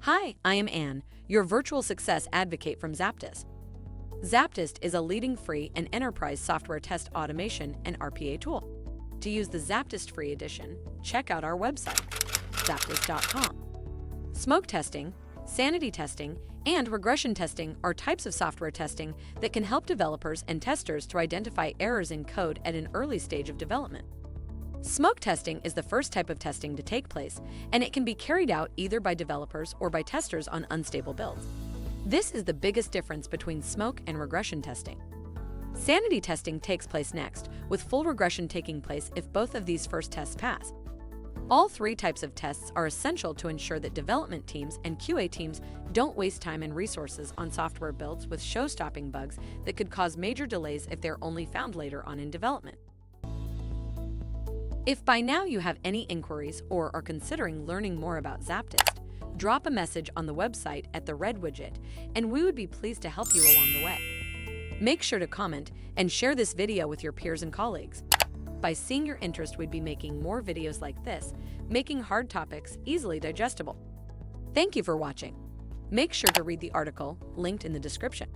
Hi, I am Anne, your virtual success advocate from ZAPTEST. ZAPTEST is a leading free and enterprise software test automation and RPA tool. To use the ZAPTEST free edition, check out our website, ZAPTEST.AI. Smoke testing, sanity testing, and regression testing are types of software testing that can help developers and testers to identify errors in code at an early stage of development. Smoke testing is the first type of testing to take place, and it can be carried out either by developers or by testers on unstable builds. This is the biggest difference between smoke and regression testing. Sanity testing takes place next, with full regression taking place if both of these first tests pass. All three types of tests are essential to ensure that development teams and QA teams don't waste time and resources on software builds with show-stopping bugs that could cause major delays if they're only found later on in development. If by now you have any inquiries or are considering learning more about ZAPTEST, drop a message on the website at the red widget, and we would be pleased to help you along the way. Make sure to comment and share this video with your peers and colleagues. By seeing your interest, we'd be making more videos like this, making hard topics easily digestible. Thank you for watching. Make sure to read the article linked in the description.